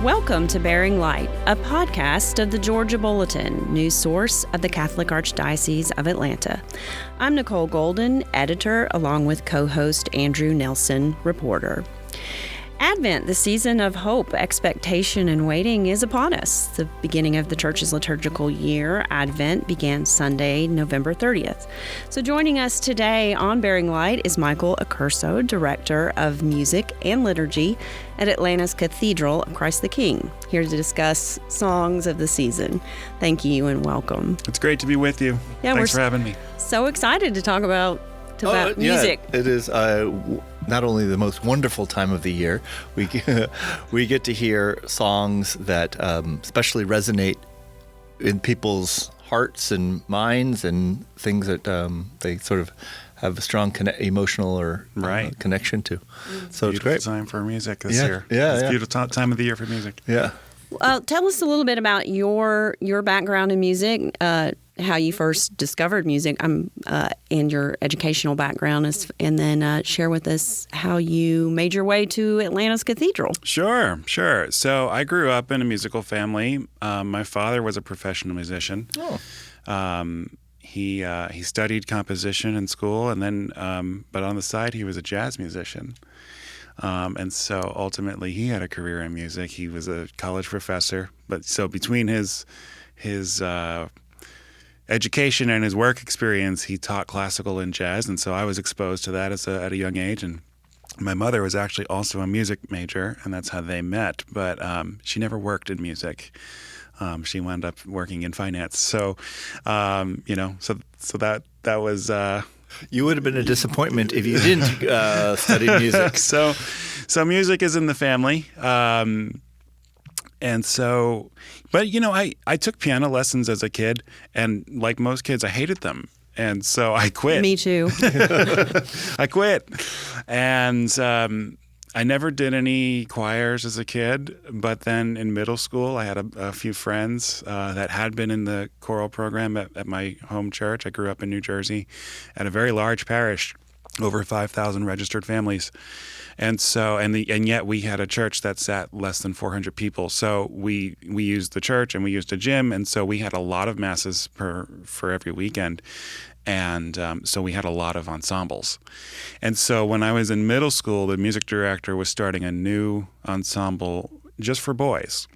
Welcome to Bearing Light, a podcast of the Georgia Bulletin, news source of the Catholic Archdiocese of Atlanta. I'm Nicole Golden, editor, along with co-host Andrew Nelson, reporter. Advent, the season of hope, expectation, and waiting, is upon us. The beginning of the Church's liturgical year, Advent, began Sunday, November 30th. So joining us today on Bearing Light is Michael Accurso, Director of Music and Liturgy at Atlanta's Cathedral of Christ the King, here to discuss songs of the season. Thank you and welcome. It's great to be with you. Thanks for having me. So excited to talk about music. It is not only the most wonderful time of the year, we get to hear songs that especially resonate in people's hearts and minds and things that they sort of have a strong emotional or connection to. So it's great. Time for music this year. It's a beautiful time of the year for music. Yeah. Tell us a little bit about your background in music, how you first discovered music, and your educational background, and then share with us how you made your way to Atlanta's Cathedral. Sure. So I grew up in a musical family. My father was a professional musician. He studied composition in school, and then, but on the side, he was a jazz musician. And so ultimately he had a career in music. He was a college professor, but so between his education and his work experience, he taught classical and jazz. And so I was exposed to that at a young age. And my mother was actually also a music major, and that's how they met. But she never worked in music. She wound up working in finance. So, so that was. You would have been a disappointment if you didn't study music. So music is in the family. And so, but I took piano lessons as a kid, and like most kids, I hated them. And so I quit. Me too. I quit. And I never did any choirs as a kid, but then in middle school, I had a few friends that had been in the choral program at my home church. I grew up in New Jersey at a very large parish, over 5,000 registered families. And so, and yet we had a church that sat less than 400 people. So we used the church and we used a gym, and so we had a lot of masses for every weekend. And so we had a lot of ensembles. And so when I was in middle school, the music director was starting a new ensemble just for boys.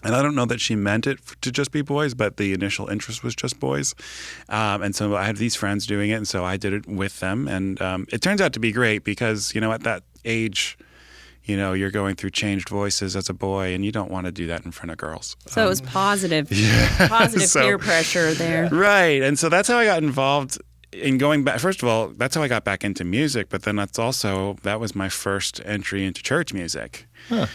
And I don't know that she meant it to just be boys, but the initial interest was just boys. And so I had these friends doing it, and so I did it with them. And it turns out to be great because, at that age, you're going through changed voices as a boy, and you don't want to do that in front of girls. So it was positive, positive peer pressure there. Right. And so that's how I got involved in going back. First of all, that's how I got back into music, but then that was my first entry into church music. Huh.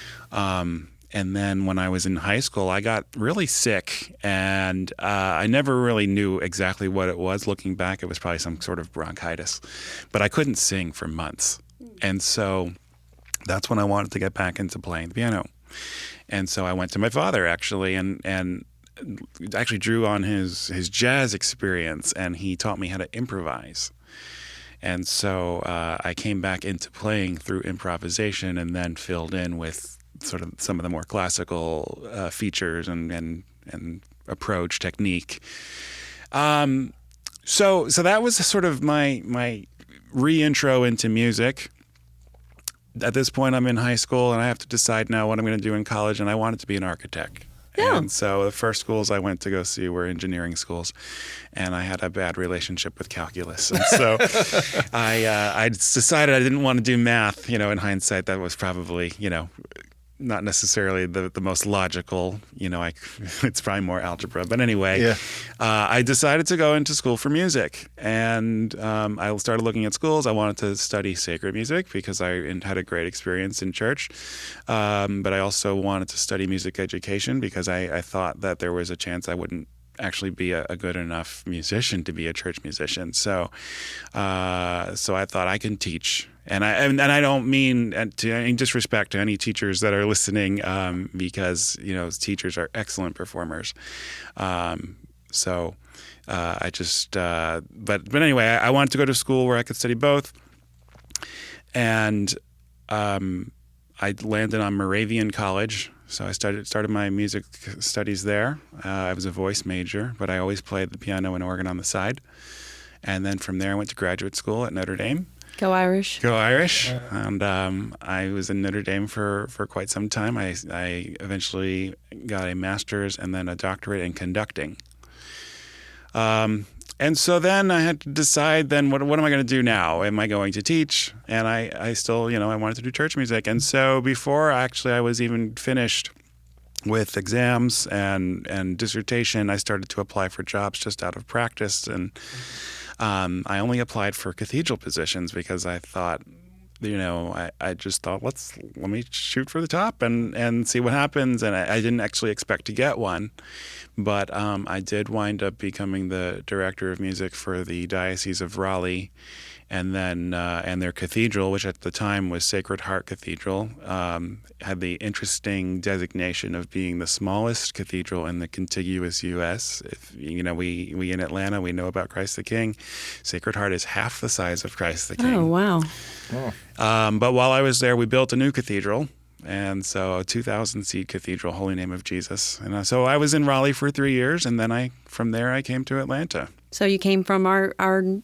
And then when I was in high school, I got really sick, and I never really knew exactly what it was. Looking back, it was probably some sort of bronchitis, but I couldn't sing for months. And so that's when I wanted to get back into playing the piano. And so I went to my father, actually, and actually drew on his jazz experience, and he taught me how to improvise. And so I came back into playing through improvisation, and then filled in with sort of some of the more classical features and approach, technique. So that was sort of my re-intro into music. At this point, I'm in high school, and I have to decide now what I'm going to do in college, and I wanted to be an architect. Yeah. And so the first schools I went to go see were engineering schools, and I had a bad relationship with calculus. And so I decided I didn't want to do math. In hindsight, that was probably, not necessarily the most logical, it's probably more algebra. But anyway, I decided to go into school for music. And I started looking at schools. I wanted to study sacred music because I had a great experience in church. But I also wanted to study music education because I thought that there was a chance I wouldn't actually be a good enough musician to be a church musician. So I thought I can teach. And I don't mean to any disrespect to any teachers that are listening, because teachers are excellent performers. But anyway, I wanted to go to school where I could study both, and I landed on Moravian College, So I started my music studies there. I was a voice major, but I always played the piano and organ on the side. And then from there, I went to graduate school at Notre Dame. Go Irish. Go Irish. And I was in Notre Dame for quite some time. I eventually got a master's and then a doctorate in conducting. And so then I had to decide then what am I going to do now? Am I going to teach? And I still, I wanted to do church music. And so before actually I was even finished with exams and dissertation, I started to apply for jobs just out of practice. And I only applied for cathedral positions because I thought, I just thought, let me shoot for the top and see what happens. And I didn't actually expect to get one. But I did wind up becoming the director of music for the Diocese of Raleigh, and then and their cathedral, which at the time was Sacred Heart Cathedral, had the interesting designation of being the smallest cathedral in the contiguous U.S. If we in Atlanta, we know about Christ the King. Sacred Heart is half the size of Christ the King. Oh, wow. But while I was there, we built a new cathedral. And so a 2,000-seat cathedral, Holy Name of Jesus. And so I was in Raleigh for 3 years, and then from there I came to Atlanta. So you came from our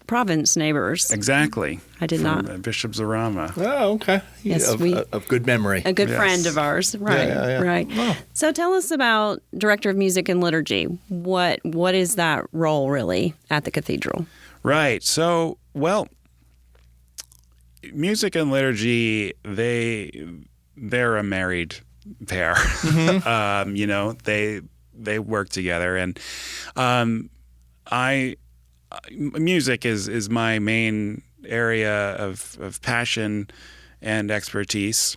province neighbors. Exactly. I did from not. Bishop Zarama. Oh, okay. Yes, of good memory. A good Yes. friend of ours. Right, Yeah. right. Oh. So tell us about Director of Music and Liturgy. What is that role really at the cathedral? Right. So, music and liturgy, they're a married pair. Mm-hmm. They work together, and music is my main area of passion and expertise,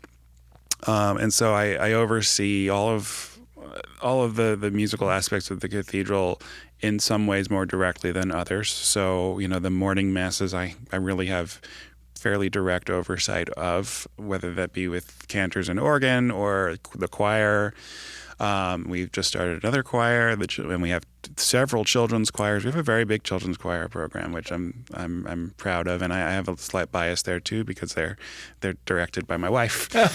and so I oversee all of the musical aspects of the cathedral in some ways more directly than others. So the morning masses I really have fairly direct oversight of, whether that be with cantors and organ or the choir. We've just started another choir, and we have several children's choirs. We have a very big children's choir program, which I'm proud of, and I have a slight bias there too because they're directed by my wife. But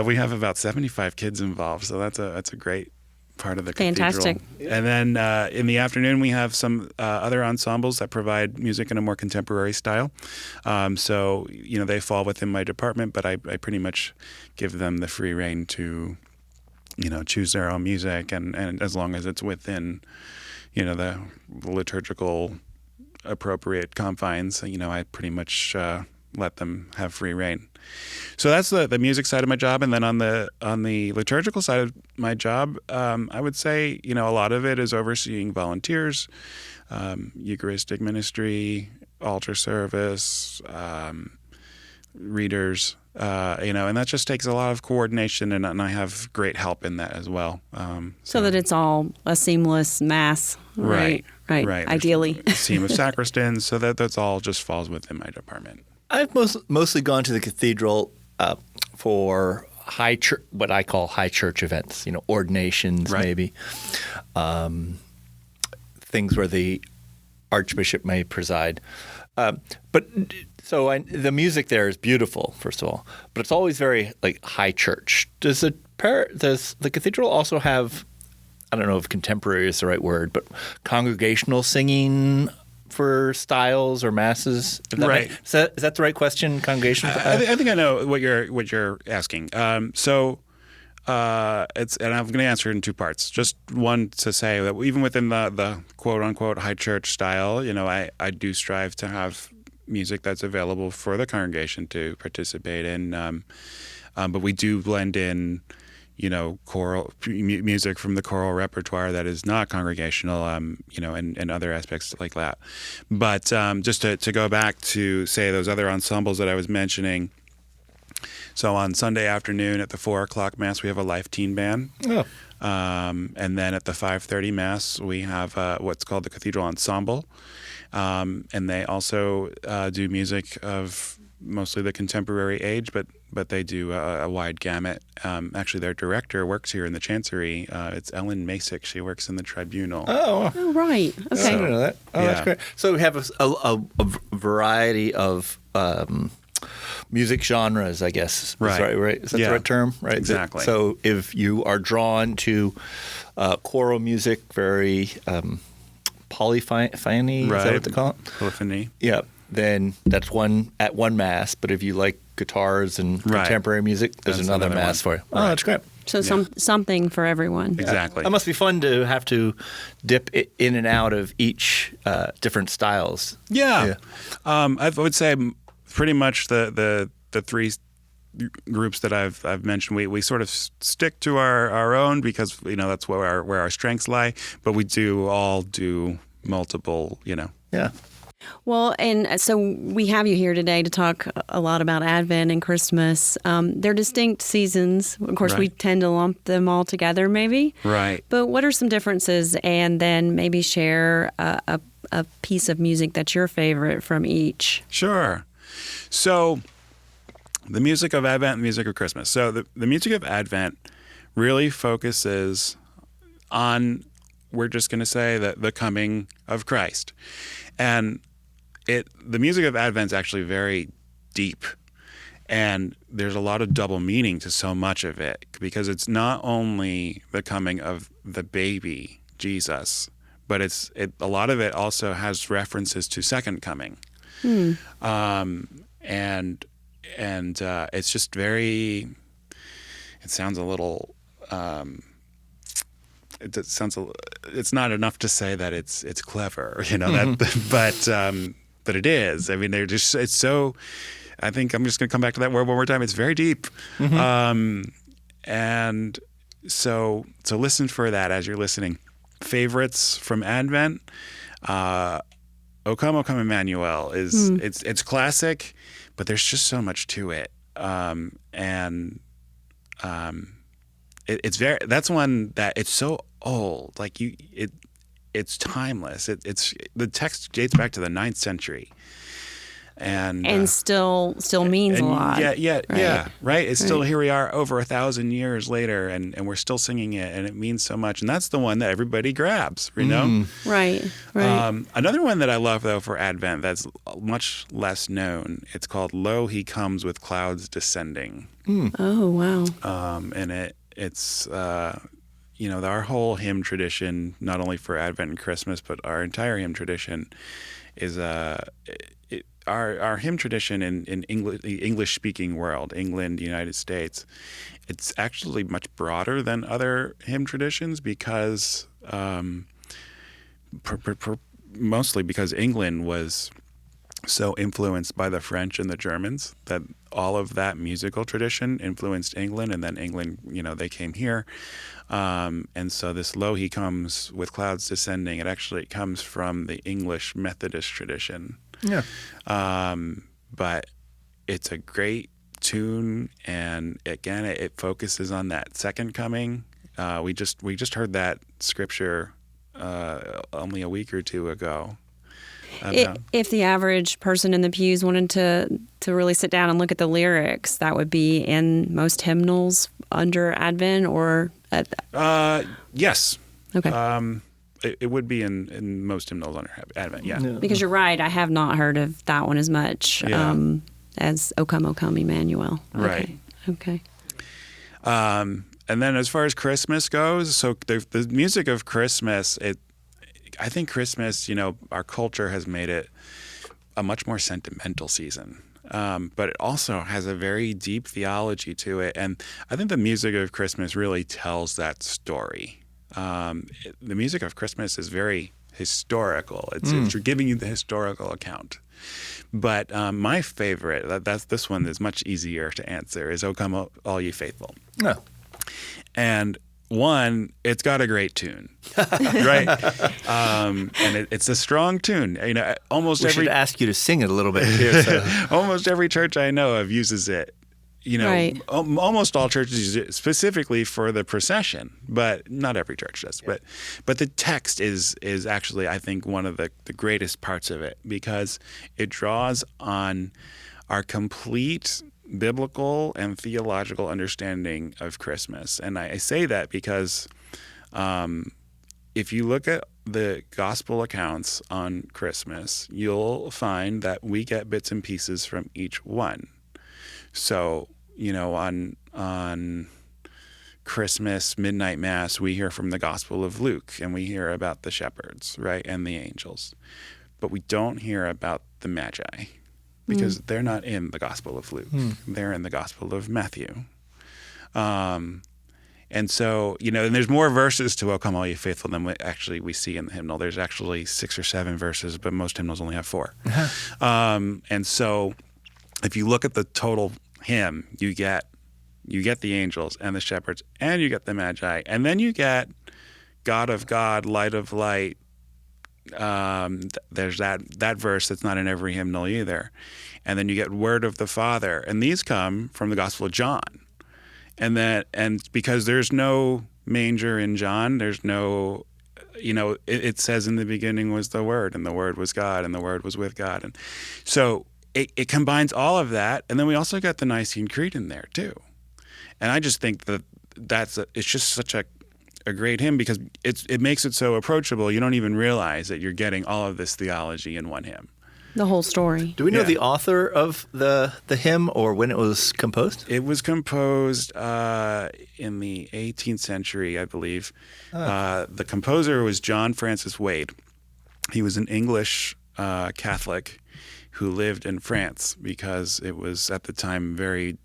we have about 75 kids involved, so that's a great part of the Fantastic. cathedral. And then in the afternoon, we have some other ensembles that provide music in a more contemporary style. So they fall within my department, but I pretty much give them the free rein to choose their own music, and as long as it's within the liturgical appropriate confines, I pretty much let them have free rein. So that's the music side of my job, and then on the liturgical side of my job, I would say a lot of it is overseeing volunteers, Eucharistic ministry, altar service, readers, and that just takes a lot of coordination, and I have great help in that as well. So that it's all a seamless mass, right? Right. Ideally, There's a team of sacristans, so that's all just falls within my department. I've mostly gone to the cathedral for high church, what I call high church events, ordinations, Right. maybe, things where the archbishop may preside. The music there is beautiful, first of all, but it's always very high church. Does the cathedral also have, I don't know if contemporary is the right word, but congregational singing for styles or masses? Right. Is that the right question? Congregational? I think I know what you're asking. And I'm going to answer it in two parts. Just one to say that even within the quote unquote high church style, I do strive to have music that's available for the congregation to participate in. But we do blend in choral music from the choral repertoire that is not congregational, and other aspects like that. But just to go back to say those other ensembles that I was mentioning. So on Sunday afternoon at the 4:00 Mass, we have a life teen band. Oh. And then at the 5:30 Mass, we have what's called the Cathedral Ensemble. And they also do music of mostly the contemporary age, but they do a wide gamut. Actually, their director works here in the Chancery. It's Ellen Masick. She works in the Tribunal. Oh, Oh, right. I Okay. didn't know that. Oh, Yeah. that's great. So we have a variety of music genres, I guess. Right. Right. Is that the right term? Right. Exactly. So if you are drawn to choral music, very polyphony, Right. is that what they call it? Polyphony. Yeah. Then that's one mass. But if you like guitars and contemporary music, there's That's another another mass one. for you. Oh, that's great. So something for everyone. Exactly. That must be fun to have to dip in and out of each different styles. Yeah. I would say pretty much the three groups that I've mentioned, we sort of stick to our own because that's where our strengths lie. But we all do multiple. Yeah. Well, and so we have you here today to talk a lot about Advent and Christmas. They're distinct seasons. Of course, we tend to lump them all together, maybe. Right. But what are some differences? And then maybe share a piece of music that's your favorite from each. Sure. So the music of Advent and the music of Christmas. So the music of Advent really focuses on, we're just going to say, the coming of Christ. And the music of Advent is actually very deep, and there's a lot of double meaning to so much of it, because it's not only the coming of the baby Jesus, but a lot of it also has references to second coming. And it's just very. It sounds a little. It's not enough to say that it's clever, that, but it is. I mean, it's so. I think I'm just going to come back to that word one more time. It's very deep, and so listen for that as you're listening. Favorites from Advent, "O Come, O Come, Emmanuel" is it's classic, but there's just so much to it, it's very. That's one that it's so old, like it's timeless. It's the text dates back to the 9th century, and still means a lot. Right. It's still, here we are over 1,000 years later, and we're still singing it, and it means so much. And that's the one that everybody grabs, Right. Another one that I love, though, for Advent that's much less known. It's called "Lo, He Comes with Clouds Descending." Oh, wow. And it's our whole hymn tradition, not only for Advent and Christmas, but our entire hymn tradition is our hymn tradition in the English-speaking world, England, United States. It's actually much broader than other hymn traditions because mostly because England was so influenced by the French and the Germans that all of that musical tradition influenced England, and then England, they came here. And so this "Lo, He Comes with Clouds Descending," it actually comes from the English Methodist tradition. Yeah. But it's a great tune, and again, it focuses on that second coming. We just heard that scripture only a week or two ago. If the average person in the pews wanted to really sit down and look at the lyrics, that would be in most hymnals under Advent, or yes. Okay. It would be in most hymnals under Advent, yeah. Because you're right, I have not heard of that one as much as "O Come, Emmanuel." Right. Okay. And then as far as Christmas goes, so the music of Christmas, I think Christmas, our culture has made it a much more sentimental season. But it also has a very deep theology to it. And I think the music of Christmas really tells that story. The music of Christmas is very historical. It's giving you the historical account. But my favorite, this one is much easier to answer, is "O Come, All Ye Faithful." Oh. And one, it's got a great tune, right? And it's a strong tune. Almost we every. should ask you to sing it a little bit here. So. Almost every church I know of uses it. Right. Almost all churches use it specifically for the procession, but not every church does. Yeah. But the text is actually, I think, one of the greatest parts of it, because it draws on our complete biblical and theological understanding of Christmas. And I say that because if you look at the gospel accounts on Christmas, you'll find that we get bits and pieces from each one. So, on Christmas midnight mass, we hear from the Gospel of Luke, and we hear about the shepherds, right, and the angels. But we don't hear about the Magi because they're not in the Gospel of Luke. They're in the Gospel of Matthew. And so, and there's more verses to "O Come All Ye Faithful" than we see in the hymnal. There's actually 6 or 7 verses, but most hymnals only have 4. And so if you look at the total hymn, you get the angels and the shepherds, and you get the Magi, and then you get God of God, Light of Light. There's that verse that's not in every hymnal either. And then you get Word of the Father, and these come from the Gospel of John. And because there's no manger in John, there's no, it says in the beginning was the Word, and the Word was God, and the Word was with God. And so it combines all of that. And then we also got the Nicene Creed in there too. And I just think it's just such a great hymn because it makes it so approachable. You don't even realize that you're getting all of this theology in one hymn. The whole story. Do we know the author of the hymn or when it was composed? It was composed in the 18th century, I believe. The composer was John Francis Wade. He was an English Catholic who lived in France because it was at the time very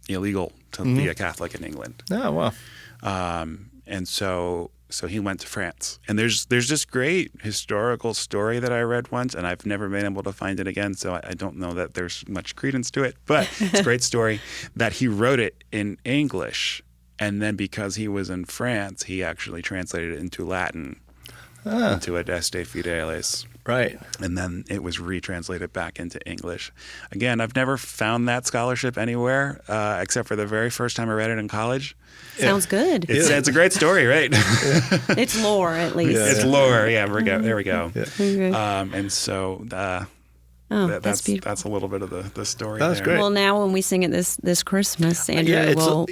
illegal to be a Catholic in England. Oh, wow. And so he went to France. And there's this great historical story that I read once, and I've never been able to find it again, so I don't know that there's much credence to it. But it's a great story that he wrote it in English, and then because he was in France, he actually translated it into Latin, into Adeste Fideles. Right. And then it was retranslated back into English. Again, I've never found that scholarship anywhere except for the very first time I read it in college. Sounds good. It's a great story, right? It's lore, at least. It's lore. Yeah, there we go. Yeah. Okay. And so that's beautiful. that's a little bit of the story. That's there. great. Well, now when we sing it this Christmas, Andrew, we'll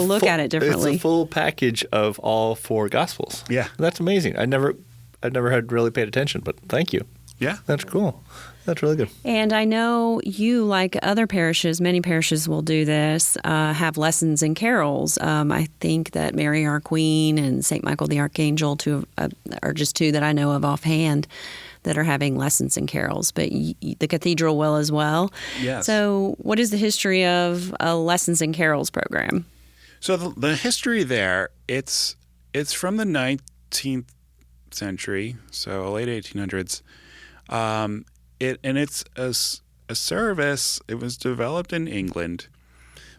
look at it differently. It's a full package of all 4 Gospels. Yeah. That's amazing. I never had really paid attention, but thank you. Yeah. That's cool. That's really good. And I know you, like other parishes, many parishes will do this, have lessons and carols. I think that Mary Our Queen and St. Michael the Archangel are just 2 that I know of offhand that are having lessons and carols. But the Cathedral will as well. Yes. So what is the history of a lessons and carols program? So the history there, it's from the 19th century, so late 1800s. It's a service. It was developed in England,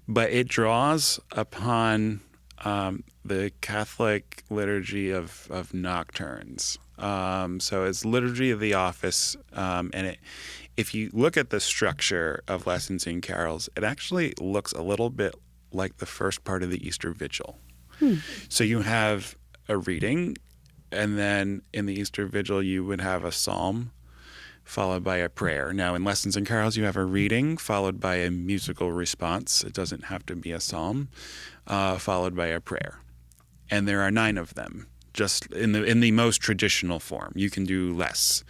but it draws upon the Catholic liturgy of nocturnes. So it's liturgy of the office, and if you look at the structure of lessons and carols, it actually looks a little bit like the first part of the Easter Vigil. So you have a reading, and then in the Easter Vigil you would have a psalm followed by a prayer. Now, in lessons and carols, you have a reading followed by a musical response. It doesn't have to be a psalm, followed by a prayer. And there are 9 of them, just in the most traditional form. You can do less,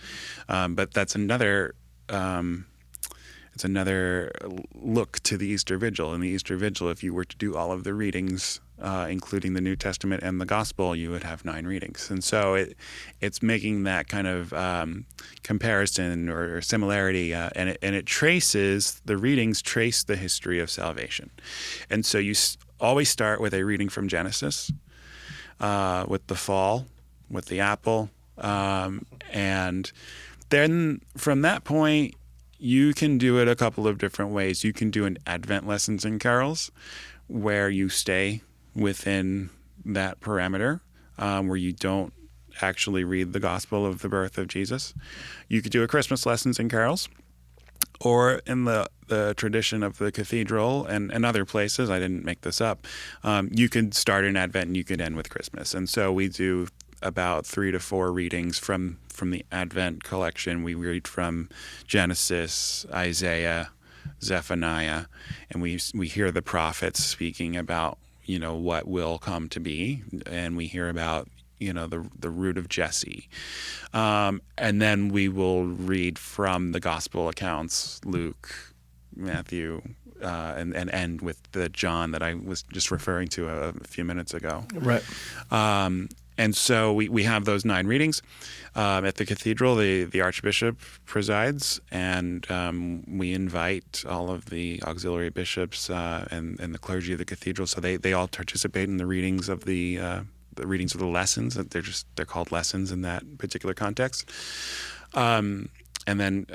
but that's another. It's another look to the Easter Vigil. In the Easter Vigil, if you were to do all of the readings, including the New Testament and the Gospel, you would have 9 readings. And so it's making that kind of comparison or similarity, and it traces, the readings trace the history of salvation. And so you always start with a reading from Genesis, with the fall, with the apple, and then from that point, you can do it a couple of different ways. You can do an Advent lessons and carols where you stay within that parameter, where you don't actually read the gospel of the birth of Jesus. You could do a Christmas lessons and carols, or in the tradition of the Cathedral and other places, I didn't make this up, you could start in Advent and you could end with Christmas. And so we do about 3 to 4 readings from the Advent collection. We read from Genesis, Isaiah, Zephaniah, and we hear the prophets speaking about, what will come to be, and we hear about, the root of Jesse. And then we will read from the gospel accounts, Luke, Matthew, and end with the John that I was just referring to a few minutes ago. Right. And so we have those 9 readings. At the cathedral, the Archbishop presides, and we invite all of the auxiliary bishops and the clergy of the cathedral. So they all participate in the readings of the readings of the lessons. They're called lessons in that particular context. And then,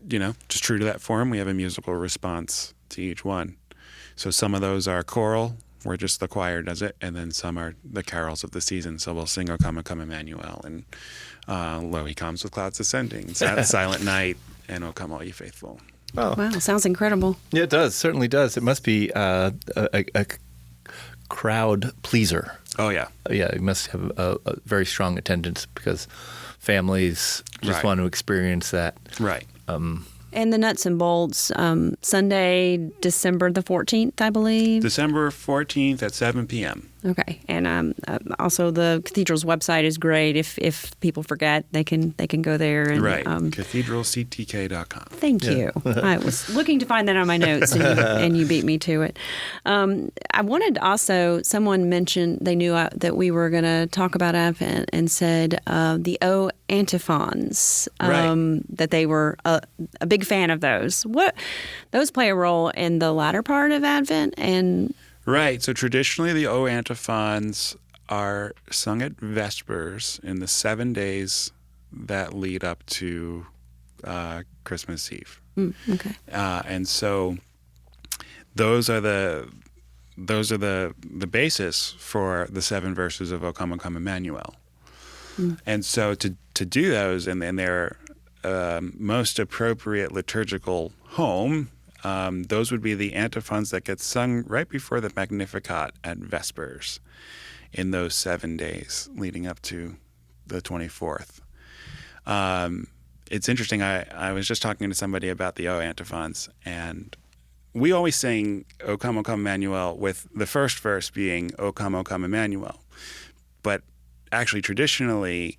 just true to that form, we have a musical response to each one. So some of those are choral, where just the choir does it, and then some are the carols of the season. So we'll sing O Come, O Come, Emmanuel, and Lo, He Comes with Clouds Ascending, Silent Night, and O Come, All Ye Faithful. Oh. Wow, sounds incredible. Yeah, it does. Certainly does. It must be a crowd pleaser. Oh, yeah. Yeah, you must have a very strong attendance because families just Right. want to experience that. Right. And the nuts and bolts, Sunday, December the 14th, I believe. December 14th at 7 p.m. Okay, and also the cathedral's website is great. If people forget, they can go there. And, Right. CathedralCTK.com. Thank you. I was looking to find that on my notes, and you beat me to it. I wanted to also, someone mentioned they knew that we were going to talk about Advent and said the O antiphons, Right. that they were a big fan of those. Those play a role in the latter part of Advent, and Right. So traditionally, the O antiphons are sung at Vespers in the 7 days that lead up to Christmas Eve. okay. And so those are the basis for the 7 verses of O Come, O Come, Emmanuel. And so to do those in their most appropriate liturgical home, those would be the antiphons that get sung right before the Magnificat at Vespers in those 7 days leading up to the 24th. It's interesting. I was just talking to somebody about the O antiphons, and we always sing O Come, Emmanuel with the first verse being O Come, Emmanuel. But actually, traditionally,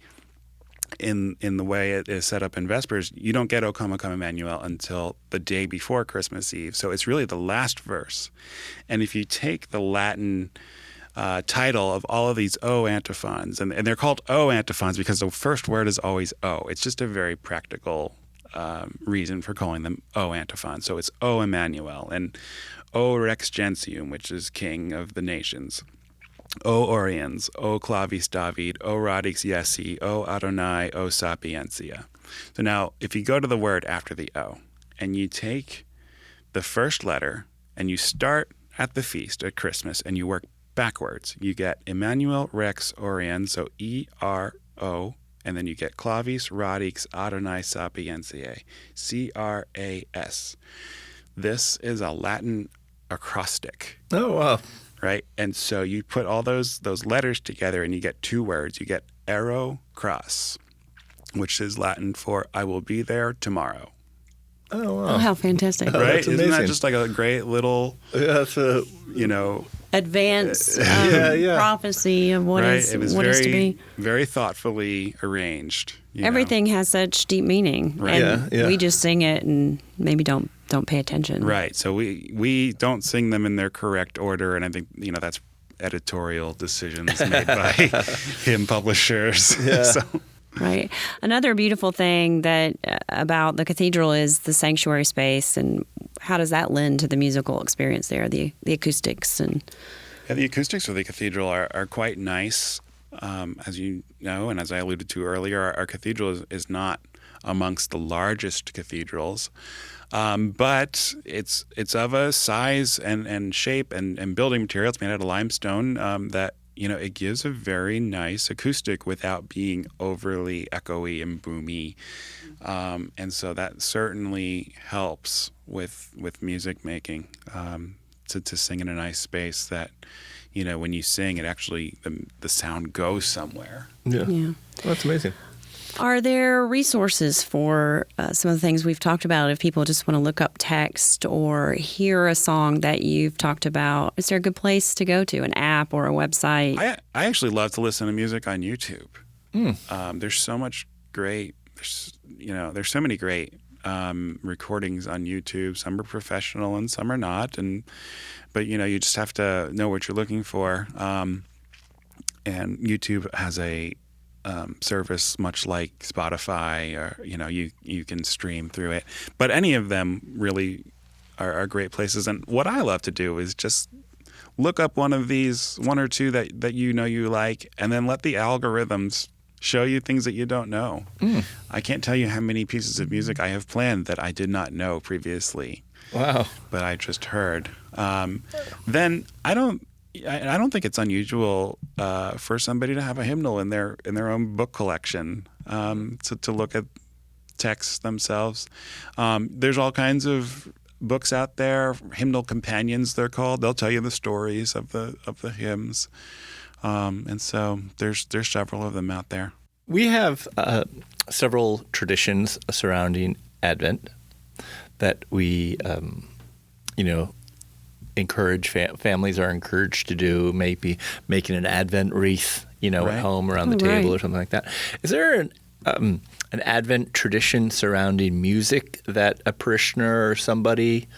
in the way it is set up in Vespers, you don't get O Come, Emmanuel until the day before Christmas Eve. So it's really the last verse. And if you take the Latin title of all of these O antiphons, and they're called O antiphons because the first word is always O. It's just a very practical reason for calling them O antiphons. So it's O Emmanuel and O Rex Gentium, which is King of the Nations. O Oriens, O Clavis David, O Radix Jesse, O Adonai, O Sapientia. So now, if you go to the word after the O, and you take the first letter, and you start at the feast at Christmas, and you work backwards, you get Emmanuel Rex Oriens, so E-R-O, and then you get Clavis Radix Adonai Sapientiae, C-R-A-S. This is a Latin acrostic. Oh, wow. Right? And so you put all those letters together and you get 2 words. You get ero cras, which is Latin for I will be there tomorrow. Oh, wow. Oh, how fantastic. Oh, Right? that's Isn't that amazing. just like a great little, That's a Advanced yeah. prophecy of what right? is It was what is to be. very thoughtfully arranged. you know? Everything has such deep meaning, Right. and Yeah. we just sing it and maybe don't pay attention. Right. So we don't sing them in their correct order, and I think that's editorial decisions made by hymn publishers. Yeah. So, Right. Another beautiful thing that about the cathedral is the sanctuary space, and how does that lend to the musical experience there? The acoustics and yeah, the acoustics of the cathedral are quite nice, as you know, and as I alluded to earlier. Our cathedral is not amongst the largest cathedrals. But it's of a size and shape and building material. It's made out of limestone that it gives a very nice acoustic without being overly echoey and boomy, and so that certainly helps with music making, to sing in a nice space that when you sing it actually the sound goes somewhere. Yeah. yeah. That's amazing. Are there resources for some of the things we've talked about if people just want to look up text or hear a song that you've talked about? Is there a good place to go to, an app or a website? I actually love to listen to music on YouTube. There's so much great, there's so many great recordings on YouTube. Some are professional and some are not. But you just have to know what you're looking for. And YouTube has a service much like Spotify, or you can stream through it. But any of them really are great places. And what I love to do is just look up one or two that you like, and then let the algorithms show you things that you don't know. I can't tell you how many pieces of music I have planned that I did not know previously. Wow! But I just heard. Then I don't think it's unusual for somebody to have a hymnal in their own book collection, to look at texts themselves. There's all kinds of books out there, hymnal companions they're called. They'll tell you the stories of the hymns, and so there's several of them out there. We have several traditions surrounding Advent that we encourage families are encouraged to do, maybe making an Advent wreath, right, at home around the table or something like that. Is there an Advent tradition surrounding music that a parishioner or somebody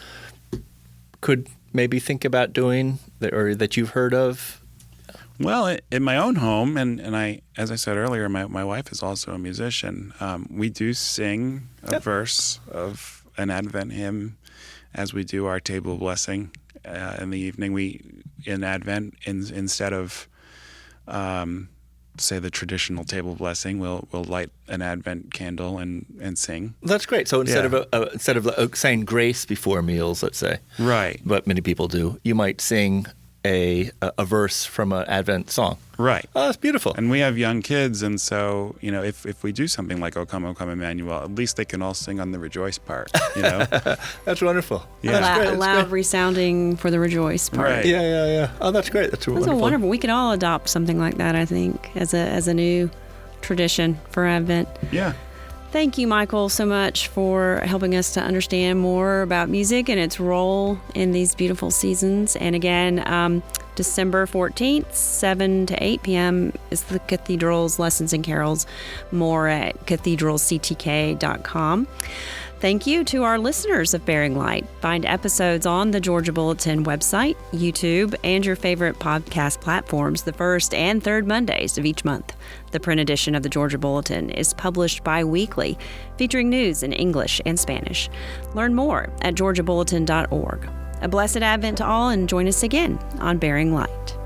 could maybe think about doing, or that you've heard of? Well, in my own home, and I, as I said earlier, my wife is also a musician. We do sing a verse of an Advent hymn as we do our table blessing in the evening. In Advent, instead of say the traditional table blessing, we'll light an Advent candle and sing. That's great. So instead of saying grace before meals, let's say, right, but many people do, you might sing a verse from an Advent song. Right. Oh, that's beautiful. And we have young kids, and so if we do something like "O Come, Emmanuel," at least they can all sing on the rejoice part. That's wonderful. Yeah. That's loud resounding for the rejoice part. Right. Yeah. Oh, that's great. That's wonderful. Wonderful. We could all adopt something like that, I think, as a new tradition for Advent. Yeah. Thank you, Michael, so much for helping us to understand more about music and its role in these beautiful seasons. And again, December 14th, 7 to 8 p.m. is the Cathedral's Lessons and Carols. More at cathedralctk.com. Thank you to our listeners of Bearing Light. Find episodes on the Georgia Bulletin website, YouTube, and your favorite podcast platforms the first and third Mondays of each month. The print edition of the Georgia Bulletin is published bi-weekly, featuring news in English and Spanish. Learn more at georgiabulletin.org. A blessed Advent to all, and join us again on Bearing Light.